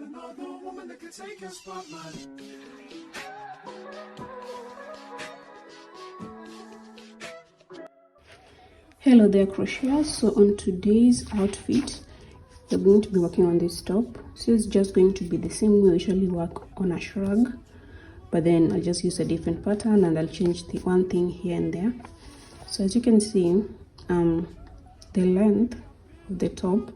another woman that can take your spotlight. Hello there, crocheters. So on today's outfit, we're going to be working on this top. So it's just going to be the same way we usually work on a shrug, but then I'll just use a different pattern and I'll change the one thing here and there. So as you can see, the length of the top,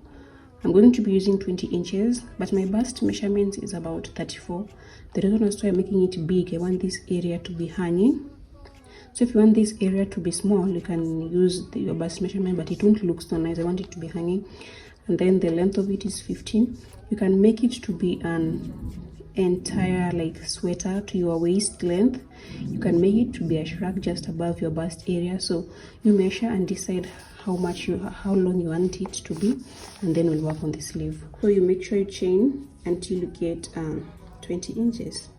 I'm going to be using 20 inches, but my bust measurement is about 34. The reason as why I'm making it big, I want this area to be hanging. So if you want this area to be small, you can use your bust measurement, but it won't look so nice. I want it to be hanging. And then the length of it is 15. You can make it to be an entire like sweater to your waist length. You can make it to be a shrug just above your bust area. So you measure and decide how long you want it to be, and then we'll work on the sleeve. So you make sure you chain until you get 20 inches.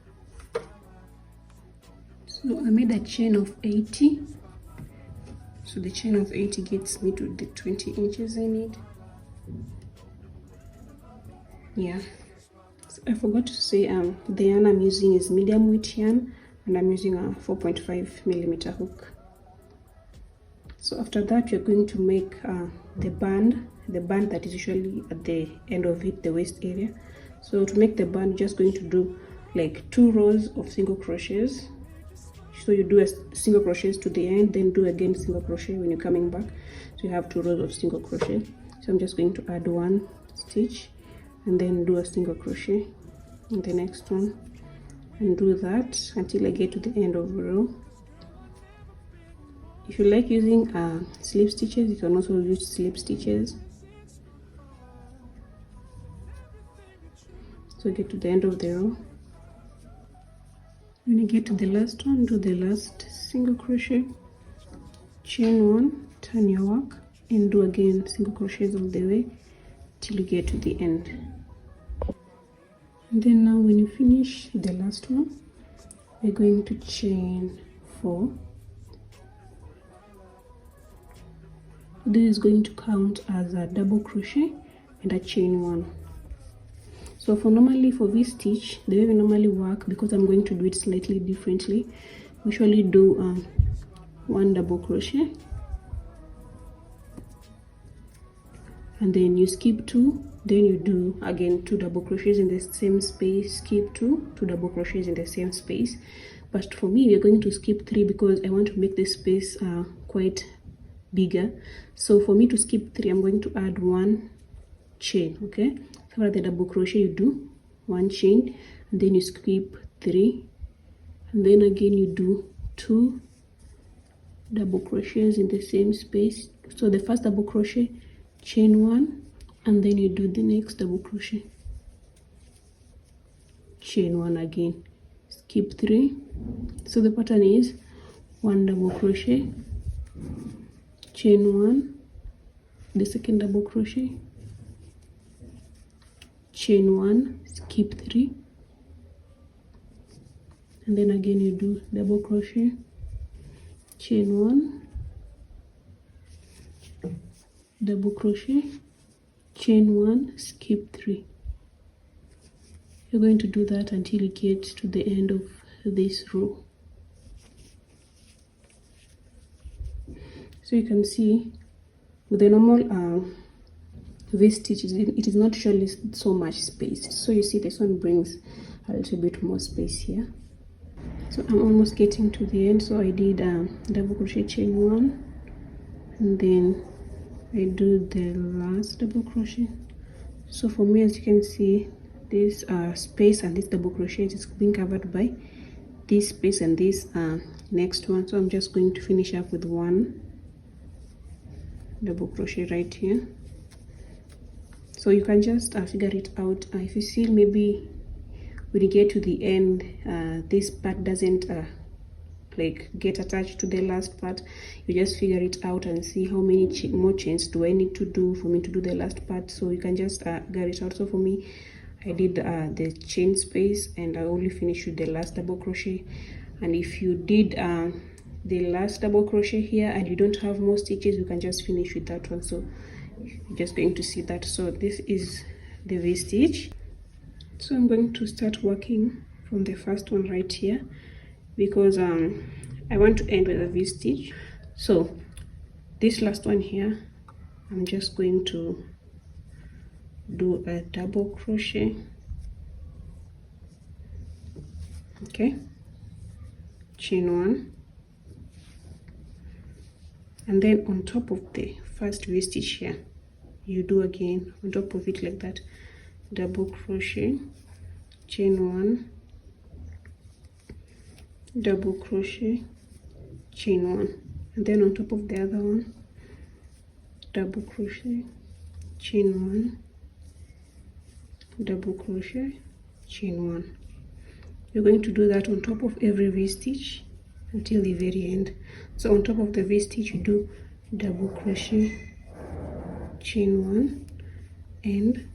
So I made a chain of 80. So the chain of 80 gets me to the 20 inches I need. Yeah. So I forgot to say the yarn I'm using is medium weight yarn, and I'm using a 4.5mm hook. So after that, you're going to make the band that is usually at the end of it, the waist area. So to make the band, you're just going to do like 2 rows of single crochets. So you do a single crochet to the end, then do again single crochet when you're coming back. So you have 2 rows of single crochet. So I'm just going to add 1 stitch and then do a single crochet in the next one, and do that until I get to the end of the row. If you like using slip stitches, you can also use slip stitches. So get to the end of the row. When you get to the last one, do the last single crochet, chain 1, turn your work, and do again single crochets all the way till you get to the end. And then now when you finish the last one, we're going to chain 4. This is going to count as a double crochet and a chain 1. So for this stitch, the way we normally work, because I'm going to do it slightly differently, we usually do 1 double crochet, and then you skip 2, then you do again 2 double crochets in the same space, skip 2 double crochets in the same space. But for me, we're going to skip 3 because I want to make this space quite bigger. So for me to skip 3, I'm going to add 1 chain. Okay, so for the double crochet, you do 1 chain, and then you skip 3, and then again you do 2 double crochets in the same space. So the first double crochet, chain 1, and then you do the next double crochet, chain 1 again, skip 3. So the pattern is 1 double crochet, chain 1, the second double crochet, chain 1, skip 3, and then again you do double crochet, chain 1, double crochet, chain 1, skip 3. You're going to do that until you get to the end of this row. So you can see with the normal this stitch, it is not usually so much space. So you see this one brings a little bit more space here. So I'm almost getting to the end. So I did double crochet, chain 1, and then I do the last double crochet. So for me, as you can see, this space and this double crochet is being covered by this space and this next one. So I'm just going to finish up with 1 double crochet right here. So you can just figure it out. If you see maybe when you get to the end, this part doesn't like get attached to the last part, you just figure it out and see how many more chains do I need to do for me to do the last part. So you can just figure it out. So for me, I did the chain space, and I only finished with the last double crochet. And if you did the last double crochet here and you don't have more stitches, you can just finish with that one. So you're just going to see that. So this is the V stitch. So I'm going to start working from the first one right here, because I want to end with a V-stitch. So this last one here, I'm just going to do a double crochet. Okay, chain one, and then on top of the first V-stitch here, you do again on top of it like that, double crochet, chain one, double crochet, chain one, and then on top of the other one, double crochet, chain one, double crochet, chain one. You're going to do that on top of every V-stitch until the very end. So on top of the V-stitch, you do double crochet, chain one, and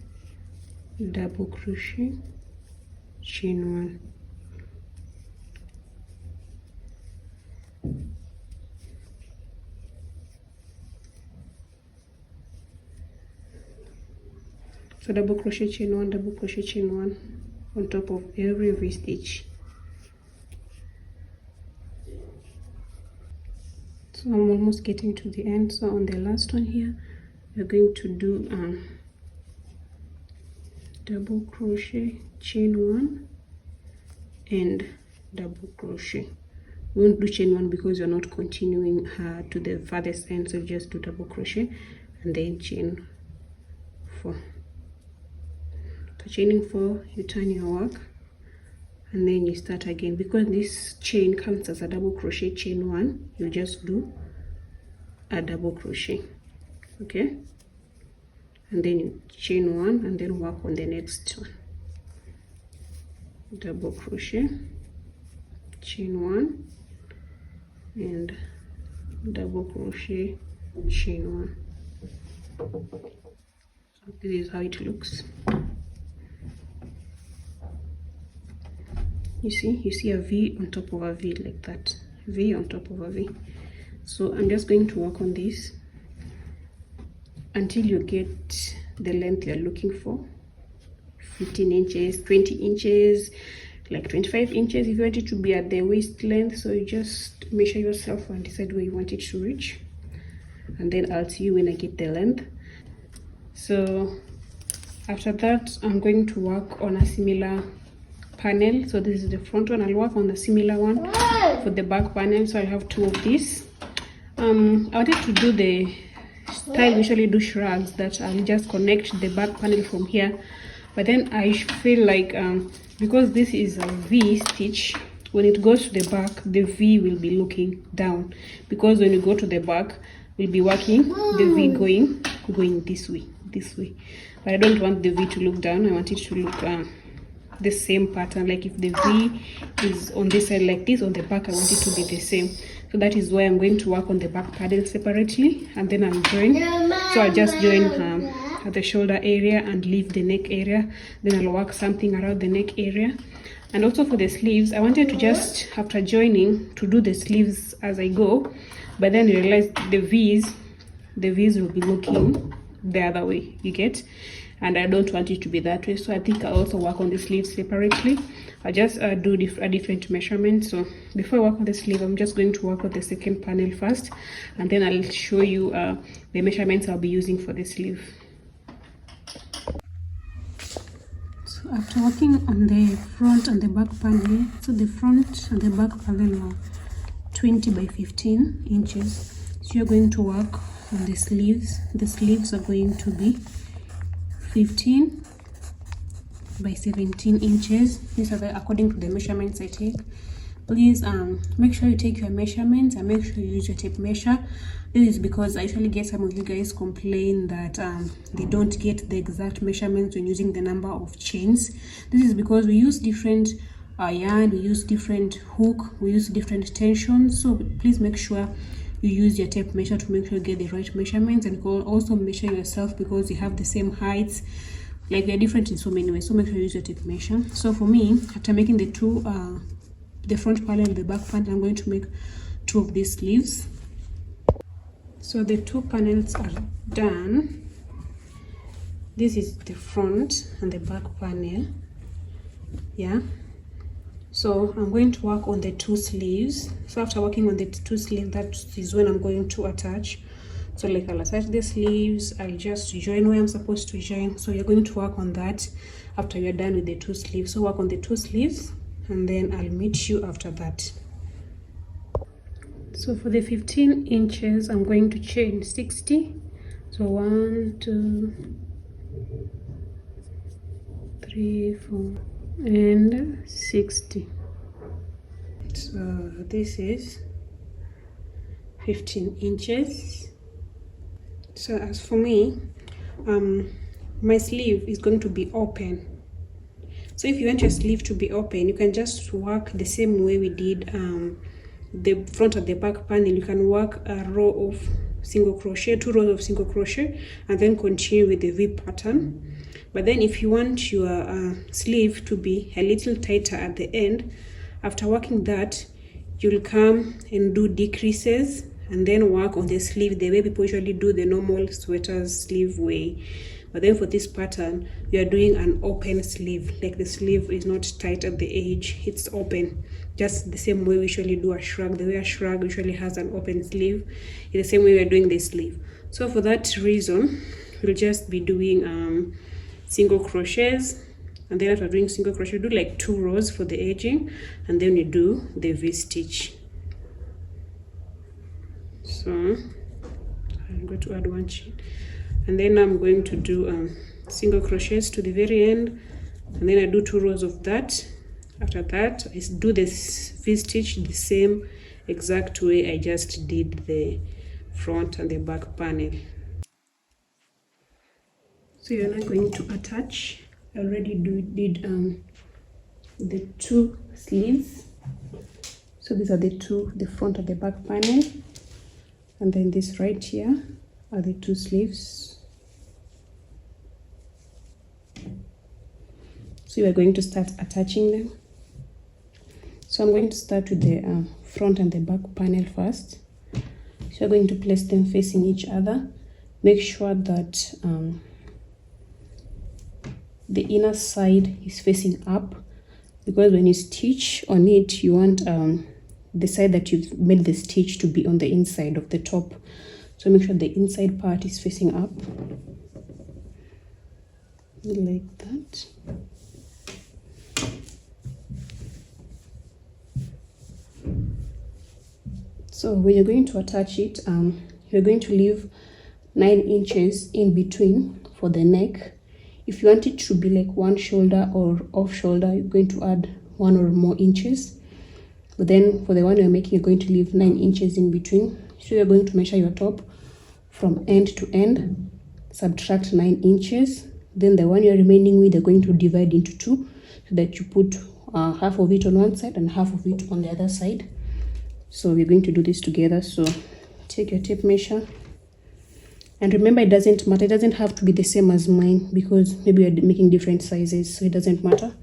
double crochet, chain one. So double crochet, chain one, double crochet, chain one on top of every V-stitch. So I'm almost getting to the end. So on the last one here, we're going to do double crochet, chain one, and double crochet. We won't do chain one because you're not continuing to the farthest end, so just do double crochet and then chain four. So chaining four, you turn your work and then you start again. Because this chain counts as a double crochet, chain one, you just do a double crochet. Okay, and then you chain one and then work on the next one. Double crochet, chain one, and double crochet, chain one. So this is how it looks. You see a V on top of a V like that, V on top of a V. So I'm just going to work on this until you get the length you're looking for, 15 inches, 20 inches, like 25 inches if you want it to be at the waist length. So you just measure yourself and decide where you want it to reach, and then I'll see you when I get the length. So after that, I'm going to work on a similar panel. So this is the front one. I'll work on the similar one for the back panel. So I have two of these. I wanted to do the style we usually do shrugs, that I'll just connect the back panel from here, but then I feel like because this is a V stitch, when it goes to the back, the V will be looking down, because when you go to the back, we'll be working the V going this way, but I don't want the V to look down. I want it to look the same pattern. Like if the V is on this side like this, on the back I want it to be the same. So that is why I'm going to work on the back paddle separately, and then I'll join. So I'll just join at the shoulder area and leave the neck area. Then I'll work something around the neck area. And also for the sleeves, I wanted to just, after joining, to do the sleeves as I go, but then I realized the V's will be looking the other way, you get, and I don't want it to be that way. So I think I'll also work on the sleeves separately. I just do a different measurement. So before I work on the sleeve, I'm just going to work on the second panel first, and then I'll show you the measurements I'll be using for the sleeve. So after working on the front and the back panel, so the front and the back panel are 20 by 15 inches. So you're going to work on the sleeves. The sleeves are going to be 15 by 17 inches. These are according to the measurements I take. Please make sure you take your measurements and make sure you use your tape measure. This is because I usually get some of you guys complain that they don't get the exact measurements when using the number of chains. This is because we use different yarn, we use different hook, we use different tensions. So please make sure you use your tape measure to make sure you get the right measurements, and also measure yourself because you have the same heights. Like they're different in so many ways, so make sure you use your tape measure. So for me, after making the two, the front panel and the back panel, I'm going to make two of these sleeves. So the two panels are done. This is the front and the back panel. Yeah, so I'm going to work on the 2 sleeves. So after working on the 2 sleeves, that is when I'm going to attach. So like I'll attach the sleeves, I'll just join where I'm supposed to join. So you're going to work on that after you're done with the 2 sleeves. So work on the 2 sleeves and then I'll meet you after that. So for the 15 inches, I'm going to chain 60. So 1, 2, 3, 4, and 60. So this is 15 inches. So as for me, my sleeve is going to be open. So if you want your sleeve to be open, you can just work the same way we did the front and the back panel. You can work a row of single crochet, 2 rows of single crochet, and then continue with the V pattern. But then if you want your sleeve to be a little tighter at the end, after working that, you'll come and do decreases and then work on the sleeve the way people usually do the normal sweaters sleeve way. But then for this pattern, you are doing an open sleeve, like the sleeve is not tight at the edge, it's open, just the same way we usually do a shrug. The way a shrug usually has an open sleeve, in the same way we are doing the sleeve. So for that reason, we'll just be doing single crochets, and then after doing single crochet, do like 2 rows for the edging, and then you do the V-stitch. So I'm going to add 1 chain, and then I'm going to do single crochets to the very end, and then I do 2 rows of that. After that, I do this V-stitch the same exact way I just did the front and the back panel. So you're now going to attach. I already did the 2 sleeves. So these are the 2, the front and the back panel, and then this right here are the 2 sleeves. So we are going to start attaching them. So I'm going to start with the front and the back panel first. So you're going to place them facing each other. Make sure that the inner side is facing up, because when you stitch on it, you want the side that you've made the stitch to be on the inside of the top. So make sure the inside part is facing up, like that. So when you're going to attach it, you're going to leave 9 inches in between for the neck. If you want it to be like 1 shoulder or off shoulder, you're going to add 1 or more inches. But then for the one you're making, you're going to leave 9 inches in between. So you're going to measure your top from end to end, subtract 9 inches. Then the one you're remaining with, you're going to divide into 2, so that you put half of it on one side and half of it on the other side. So we're going to do this together. So take your tape measure, and remember, it doesn't matter, it doesn't have to be the same as mine, because maybe you're making different sizes, so it doesn't matter.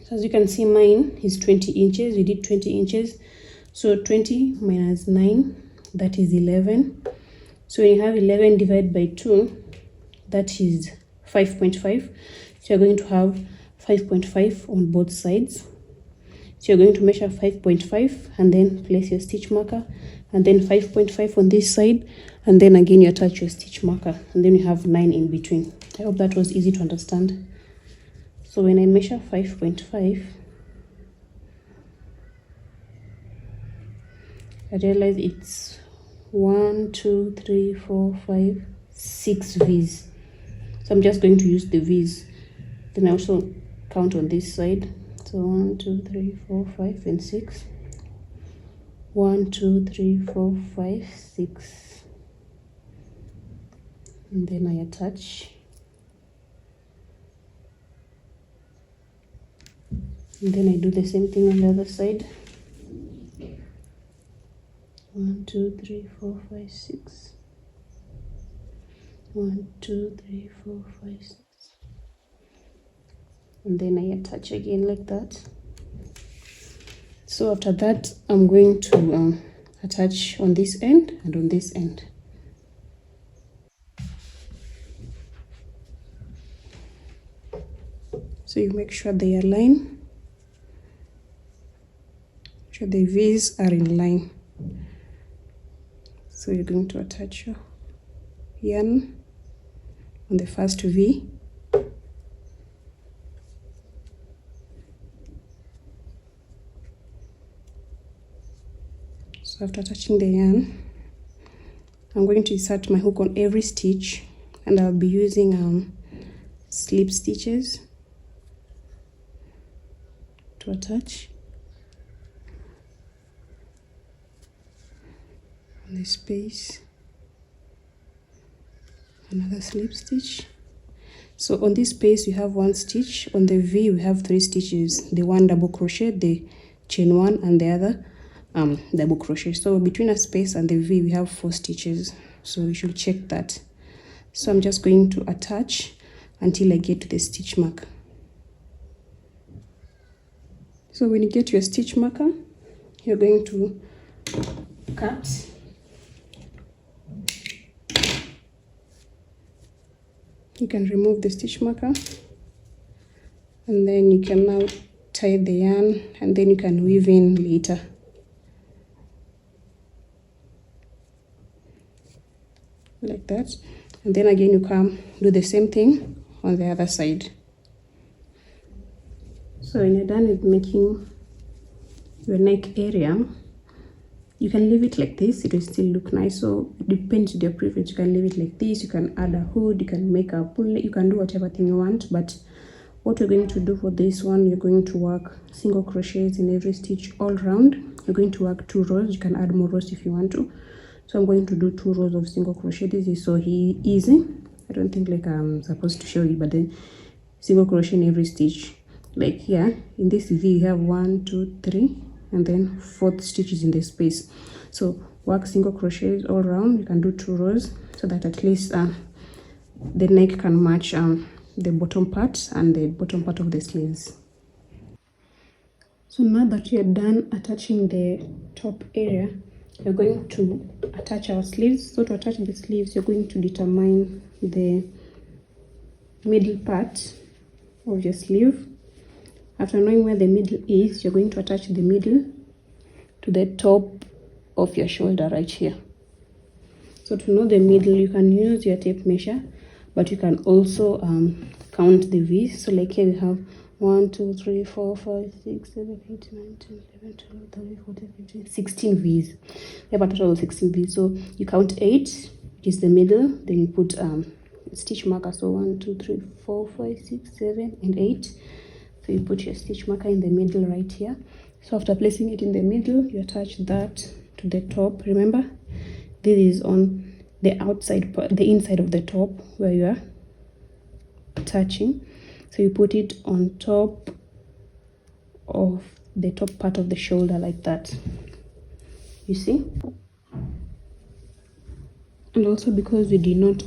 So as you can see, mine is 20 inches. We did 20 inches, so 20 minus 9, that is 11. So when you have 11 divided by 2, that is 5.5. So you're going to have 5.5 on both sides. So you're going to measure 5.5 and then place your stitch marker, and then 5.5 on this side, and then again you attach your stitch marker, and then you have 9 in between. I hope that was easy to understand. So when I measure 5.5, I realize it's 1, 2, 3, 4, 5, 6 V's. So I'm just going to use the V's. Then I also count on this side. So 1, 2, 3, 4, 5, and 6. 1, 2, 3, 4, 5, 6. And then I attach. And then I do the same thing on the other side. 1, 2, 3, 4, 5, 6. 1, 2, 3, 4, 5, 6. And then I attach again like that. So after that, I'm going to attach on this end and on this end. So so you make sure they align, sure the V's are in line. So you're going to attach your yarn on the first V. So after attaching the yarn, I'm going to insert my hook on every stitch, and I'll be using slip stitches to attach on the space, another slip stitch. So on this space you have 1 stitch, on the V we have 3 stitches, the 1 double crochet, the chain 1, and the other double crochet. So between a space and the V we have 4 stitches, so you should check that. So I'm just going to attach until I get to the stitch mark. So when you get your stitch marker, you're going to cut. You can remove the stitch marker, and then you can now tie the yarn, and then you can weave in later. Like that. And then again you come do the same thing on the other side. So when you're done with making your neck area, you can leave it like this, it will still look nice. So it depends on your preference. You can leave it like this, you can add a hood, you can make a pull, you can do whatever thing you want. But what we're going to do for this one, you're going to work single crochets in every stitch all round. You're going to work 2 rows, you can add more rows if you want to. So I'm going to do 2 rows of single crochet. This is so easy. I don't think like I'm supposed to show you, but then single crochet in every stitch. Like here in this V you have 1, 2, 3, and then 4th stitches in the space. So work single crochets all around. You can do 2 rows so that at least the neck can match the bottom part and the bottom part of the sleeves. So now that you're done attaching the top area, you're going to attach our sleeves. So to attach the sleeves, you're going to determine the middle part of your sleeve. After knowing where the middle is, you're going to attach the middle to the top of your shoulder right here. So to know the middle, you can use your tape measure, but you can also count the V's. So like here we have 1, 2, 3, 4, 5, 6, 7, 8, 9, 10, 11, 12, 13, 14, 15, 16 V's. We have a total of 16 V's. So you count 8, which is the middle, then you put stitch marker. So 1, 2, 3, 4, 5, 6, 7, and 8. So you put your stitch marker in the middle right here. So after placing it in the middle, you attach that to the top. Remember, this is on the outside part, the inside of the top where you are attaching. So you put it on top of the top part of the shoulder like that. You see? And also because we did not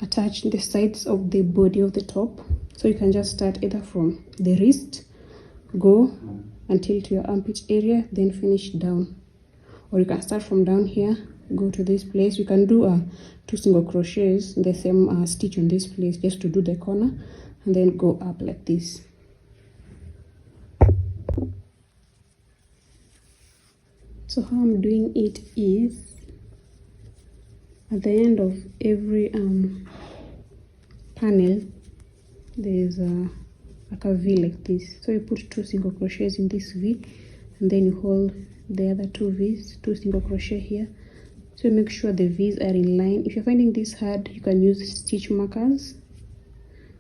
attach the sides of the body of the top, so you can just start either from the wrist, go until to your armpit area, then finish down. Or you can start from down here, go to this place. You can do 2 single crochets in the same stitch on this place just to do the corner, and then go up like this. So how I'm doing it is, at the end of every panel there's like a V like this. So you put 2 single crochets in this V, and then you hold the other 2 V's, 2 single crochet here. So make sure the V's are in line. If you're finding this hard, you can use stitch markers.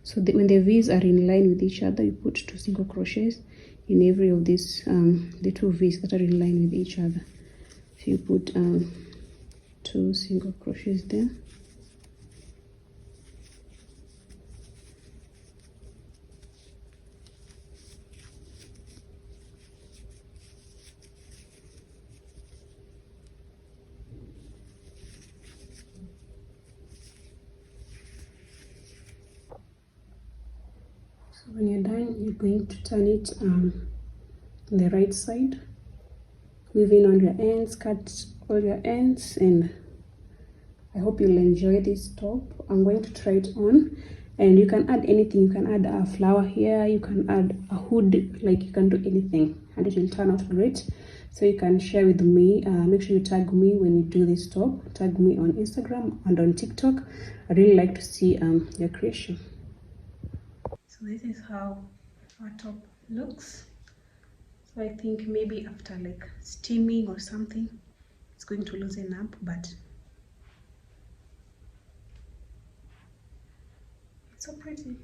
So when the V's are in line with each other, you put 2 single crochets in every of these the 2 V's that are in line with each other. So you put 2 single crochets there. So when you're done, you're going to turn it on the right side, weave in on your ends, cut all your ends, and I hope you'll enjoy this top. I'm going to try it on, And you can add anything. You can add a flower here, you can add a hood, like you can do anything and it will turn out great. So you can share with me. Make sure you tag me when you do this top. Tag me on Instagram and on TikTok. I really like to see your creation. So this is how our top looks. So I think maybe after like steaming or something, it's going to loosen up, but it's so pretty.